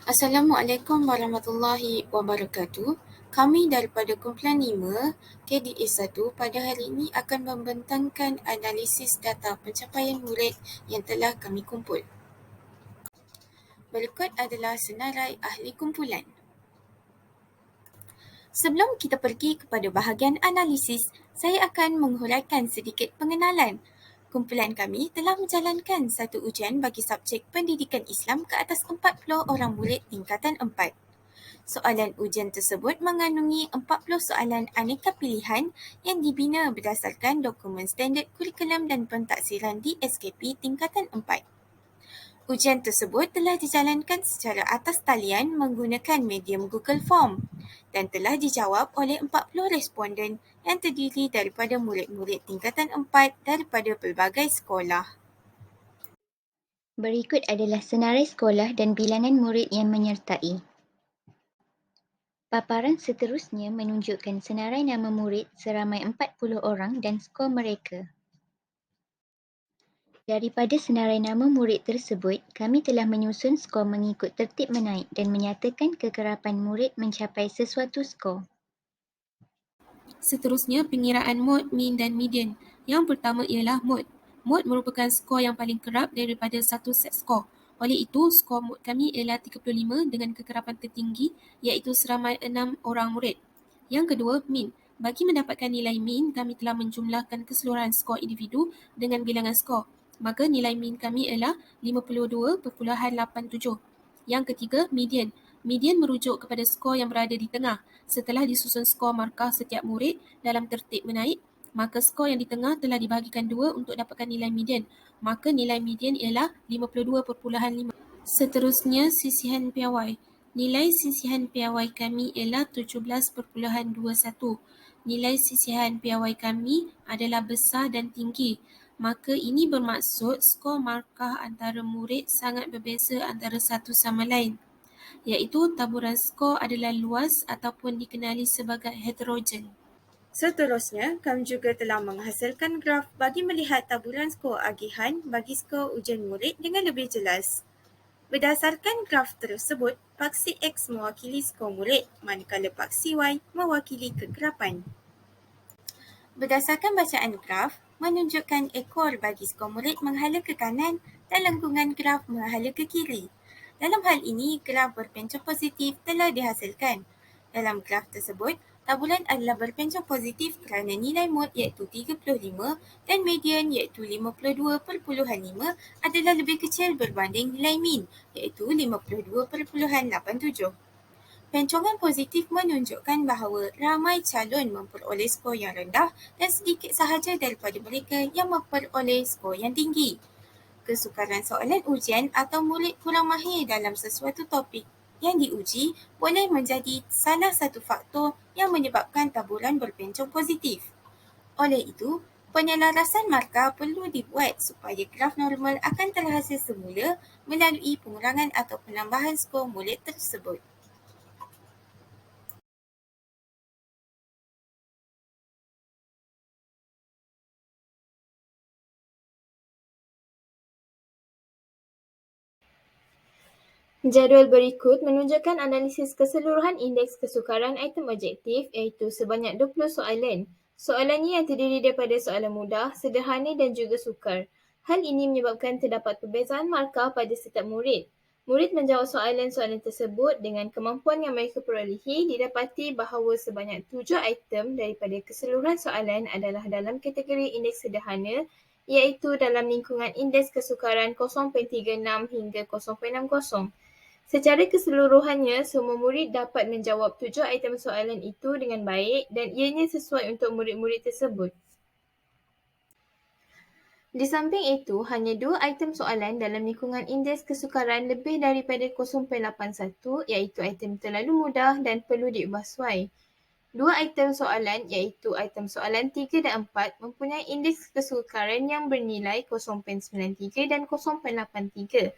Assalamualaikum warahmatullahi wabarakatuh. Kami daripada kumpulan 5 KDA1 pada hari ini akan membentangkan analisis data pencapaian murid yang telah kami kumpul. Berikut adalah senarai ahli kumpulan. Sebelum kita pergi kepada bahagian analisis, saya akan menghuraikan sedikit pengenalan. Kumpulan kami telah menjalankan satu ujian bagi subjek pendidikan Islam ke atas 40 orang murid tingkatan 4. Soalan ujian tersebut mengandungi 40 soalan aneka pilihan yang dibina berdasarkan dokumen standard kurikulum dan pentaksiran di SKP tingkatan 4. Ujian tersebut telah dijalankan secara atas talian menggunakan medium Google Form dan telah dijawab oleh 40 responden yang terdiri daripada murid-murid tingkatan 4 daripada pelbagai sekolah. Berikut adalah senarai sekolah dan bilangan murid yang menyertai. Paparan seterusnya menunjukkan senarai nama murid seramai 40 orang dan skor mereka. Daripada senarai nama murid tersebut, kami telah menyusun skor mengikut tertib menaik dan menyatakan kekerapan murid mencapai sesuatu skor. Seterusnya, pengiraan mod, mean dan median. Yang pertama ialah mod. Mod merupakan skor yang paling kerap daripada satu set skor. Oleh itu, skor mod kami ialah 35 dengan kekerapan tertinggi iaitu seramai 6 orang murid. Yang kedua, mean. Bagi mendapatkan nilai mean, kami telah menjumlahkan keseluruhan skor individu dengan bilangan skor. Maka nilai mean kami ialah 52.87. Yang ketiga, median. Median merujuk kepada skor yang berada di tengah. Setelah disusun skor markah setiap murid dalam tertib menaik, maka skor yang di tengah telah dibahagikan 2 untuk dapatkan nilai median. Maka nilai median ialah 52.5. Seterusnya, sisihan piawai. Nilai sisihan piawai kami ialah 17.21. Nilai sisihan piawai kami adalah besar dan tinggi. Maka ini bermaksud skor markah antara murid sangat berbeza antara satu sama lain, iaitu taburan skor adalah luas ataupun dikenali sebagai heterogen. Seterusnya, kami juga telah menghasilkan graf bagi melihat taburan skor agihan bagi skor ujian murid dengan lebih jelas. Berdasarkan graf tersebut, paksi X mewakili skor murid, manakala paksi Y mewakili kekerapan. Berdasarkan bacaan graf, menunjukkan ekor bagi skor murid menghala ke kanan dan lengkungan graf menghala ke kiri. Dalam hal ini, graf berpencung positif telah dihasilkan. Dalam graf tersebut, tabulan adalah berpencung positif kerana nilai mod iaitu 35 dan median iaitu 52.5 adalah lebih kecil berbanding nilai mean iaitu 52.87. Pencongan positif menunjukkan bahawa ramai calon memperoleh skor yang rendah dan sedikit sahaja daripada mereka yang memperoleh skor yang tinggi. Kesukaran soalan ujian atau murid kurang mahir dalam sesuatu topik yang diuji boleh menjadi salah satu faktor yang menyebabkan taburan berpencung positif. Oleh itu, penyelarasan markah perlu dibuat supaya graf normal akan terhasil semula melalui pengurangan atau penambahan skor murid tersebut. Jadual berikut menunjukkan analisis keseluruhan indeks kesukaran item objektif iaitu sebanyak 20 soalan. Soalannya yang terdiri daripada soalan mudah, sederhana dan juga sukar. Hal ini menyebabkan terdapat perbezaan markah pada setiap murid. Murid menjawab soalan-soalan tersebut dengan kemampuan yang mereka perolehi. Didapati bahawa sebanyak 7 item daripada keseluruhan soalan adalah dalam kategori indeks sederhana iaitu dalam lingkungan indeks kesukaran 0.36 hingga 0.60. Secara keseluruhannya, semua murid dapat menjawab 7 item soalan itu dengan baik dan ianya sesuai untuk murid-murid tersebut. Di samping itu, hanya 2 item soalan dalam lingkungan indeks kesukaran lebih daripada 0.81 iaitu item terlalu mudah dan perlu diubah suai. 2 item soalan iaitu item soalan 3 dan 4 mempunyai indeks kesukaran yang bernilai 0.93 dan 0.83.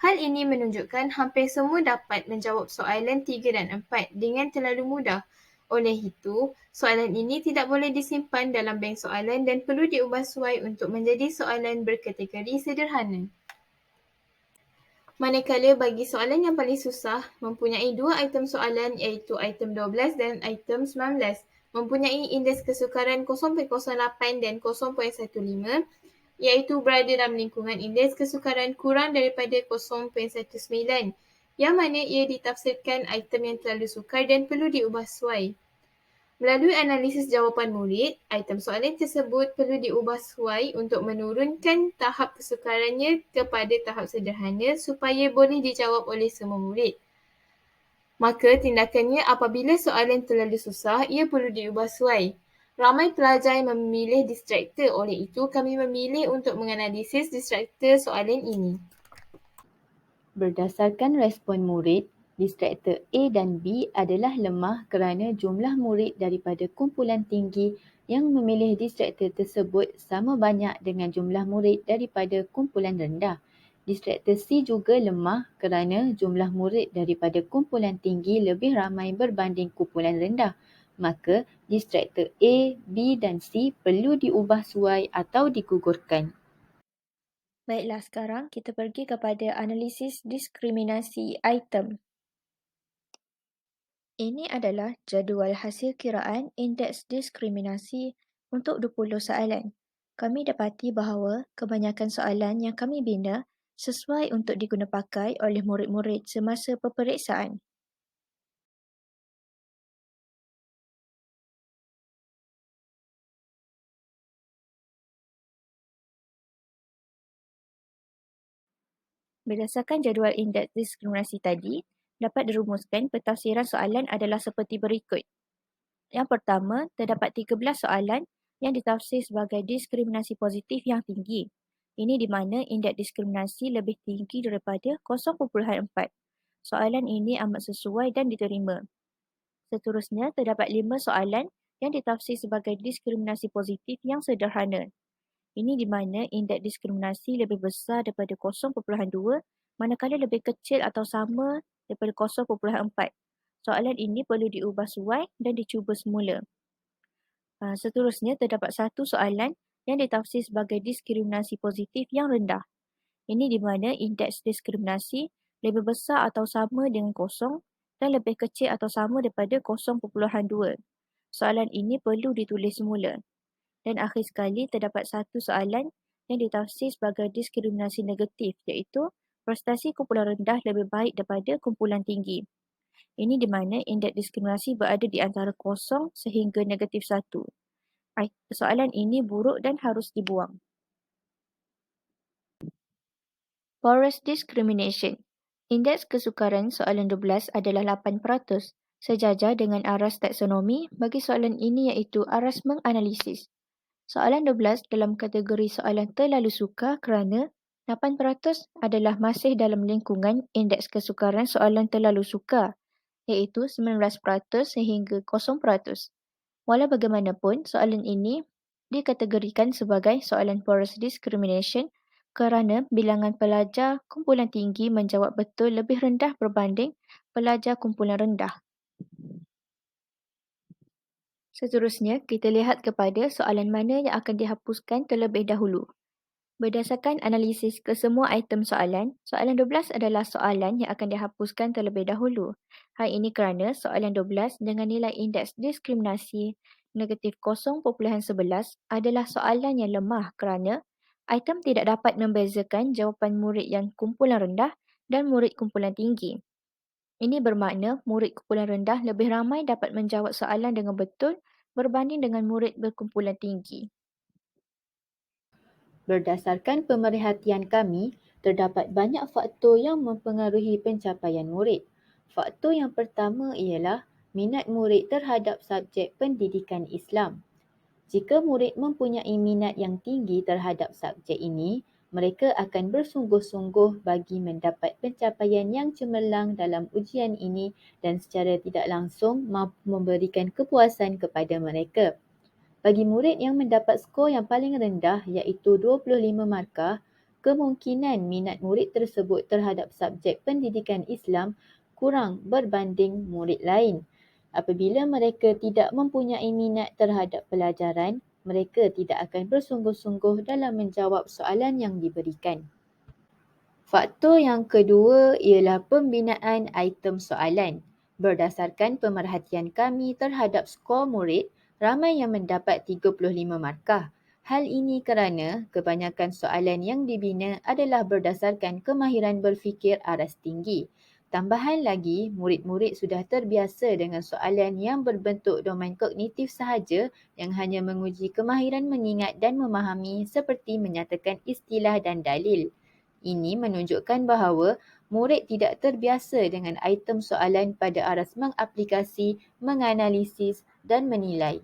Hal ini menunjukkan hampir semua dapat menjawab soalan 3 dan 4 dengan terlalu mudah. Oleh itu, soalan ini tidak boleh disimpan dalam bank soalan dan perlu diubah suai untuk menjadi soalan berkategori sederhana. Manakala bagi soalan yang paling susah, mempunyai dua item soalan iaitu item 12 dan item 19, mempunyai indeks kesukaran 0.08 dan 0.15, iaitu berada dalam lingkungan indeks kesukaran kurang daripada 0.19, yang mana ia ditafsirkan item yang terlalu sukar dan perlu diubah sesuai. Melalui analisis jawapan murid, item soalan tersebut perlu diubah sesuai untuk menurunkan tahap kesukarannya kepada tahap sederhana supaya boleh dijawab oleh semua murid. Maka tindakannya apabila soalan terlalu susah, ia perlu diubah sesuai. Ramai pelajar yang memilih distraktor, oleh itu kami memilih untuk menganalisis distraktor soalan ini. Berdasarkan respon murid, distraktor A dan B adalah lemah kerana jumlah murid daripada kumpulan tinggi yang memilih distraktor tersebut sama banyak dengan jumlah murid daripada kumpulan rendah. Distraktor C juga lemah kerana jumlah murid daripada kumpulan tinggi lebih ramai berbanding kumpulan rendah. Maka, distraktor A, B dan C perlu diubah suai atau digugurkan. Baiklah, sekarang kita pergi kepada analisis diskriminasi item. Ini adalah jadual hasil kiraan indeks diskriminasi untuk 20 soalan. Kami dapati bahawa kebanyakan soalan yang kami bina sesuai untuk digunapakai oleh murid-murid semasa peperiksaan. Berdasarkan jadual indeks diskriminasi tadi, dapat dirumuskan pentafsiran soalan adalah seperti berikut. Yang pertama, terdapat 13 soalan yang ditafsir sebagai diskriminasi positif yang tinggi. Ini di mana indeks diskriminasi lebih tinggi daripada 0.4. Soalan ini amat sesuai dan diterima. Seterusnya, terdapat 5 soalan yang ditafsir sebagai diskriminasi positif yang sederhana. Ini di mana indeks diskriminasi lebih besar daripada 0.2 manakala lebih kecil atau sama daripada 0.4. Soalan ini perlu diubah suai dan dicuba semula. Seterusnya, terdapat satu soalan yang ditafsir sebagai diskriminasi positif yang rendah. Ini di mana indeks diskriminasi lebih besar atau sama dengan 0 dan lebih kecil atau sama daripada 0.2. Soalan ini perlu ditulis semula. Dan akhir sekali, terdapat satu soalan yang ditafsir sebagai diskriminasi negatif, iaitu prestasi kumpulan rendah lebih baik daripada kumpulan tinggi. Ini di mana indeks diskriminasi berada di antara 0 sehingga -1. Soalan ini buruk dan harus dibuang. Forest discrimination. Indeks kesukaran soalan 12 adalah 8%, sejajar dengan aras taksonomi bagi soalan ini iaitu aras menganalisis. Soalan 12 dalam kategori soalan terlalu sukar kerana 8% adalah masih dalam lingkungan indeks kesukaran soalan terlalu sukar, iaitu 19% sehingga 0%. Walau bagaimanapun, soalan ini dikategorikan sebagai soalan forest discrimination kerana bilangan pelajar kumpulan tinggi menjawab betul lebih rendah berbanding pelajar kumpulan rendah. Seterusnya, kita lihat kepada soalan mana yang akan dihapuskan terlebih dahulu. Berdasarkan analisis kesemua item soalan, soalan 12 adalah soalan yang akan dihapuskan terlebih dahulu. Hal ini kerana soalan 12 dengan nilai indeks diskriminasi negatif 0.11 adalah soalan yang lemah kerana item tidak dapat membezakan jawapan murid yang kumpulan rendah dan murid kumpulan tinggi. Ini bermakna murid kumpulan rendah lebih ramai dapat menjawab soalan dengan betul berbanding dengan murid berkumpulan tinggi. Berdasarkan pemerhatian kami, terdapat banyak faktor yang mempengaruhi pencapaian murid. Faktor yang pertama ialah minat murid terhadap subjek pendidikan Islam. Jika murid mempunyai minat yang tinggi terhadap subjek ini, mereka akan bersungguh-sungguh bagi mendapat pencapaian yang cemerlang dalam ujian ini dan secara tidak langsung mampu memberikan kepuasan kepada mereka. Bagi murid yang mendapat skor yang paling rendah iaitu 25 markah, kemungkinan minat murid tersebut terhadap subjek pendidikan Islam kurang berbanding murid lain. Apabila mereka tidak mempunyai minat terhadap pelajaran, mereka tidak akan bersungguh-sungguh dalam menjawab soalan yang diberikan. Faktor yang kedua ialah pembinaan item soalan. Berdasarkan pemerhatian kami terhadap skor murid, ramai yang mendapat 35 markah. Hal ini kerana kebanyakan soalan yang dibina adalah berdasarkan kemahiran berfikir aras tinggi. Tambahan lagi, murid-murid sudah terbiasa dengan soalan yang berbentuk domain kognitif sahaja yang hanya menguji kemahiran mengingat dan memahami seperti menyatakan istilah dan dalil. Ini menunjukkan bahawa murid tidak terbiasa dengan item soalan pada aras mengaplikasi, menganalisis dan menilai.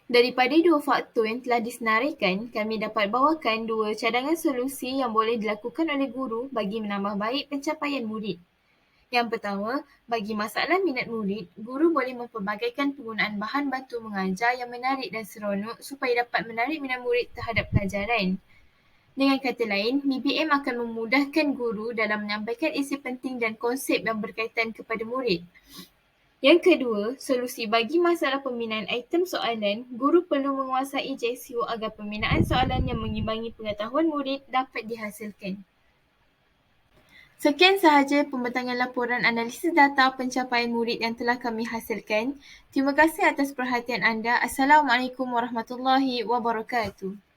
Daripada dua faktor yang telah disenaraikan, kami dapat bawakan dua cadangan solusi yang boleh dilakukan oleh guru bagi menambah baik pencapaian murid. Yang pertama, bagi masalah minat murid, guru boleh mempelbagaikan penggunaan bahan bantu mengajar yang menarik dan seronok supaya dapat menarik minat murid terhadap pelajaran. Dengan kata lain, BBM akan memudahkan guru dalam menyampaikan isi penting dan konsep yang berkaitan kepada murid. Yang kedua, solusi bagi masalah pembinaan item soalan, guru perlu menguasai JSU agar pembinaan soalan yang mengimbangi pengetahuan murid dapat dihasilkan. Sekian sahaja pembentangan laporan analisis data pencapaian murid yang telah kami hasilkan. Terima kasih atas perhatian anda. Assalamualaikum warahmatullahi wabarakatuh.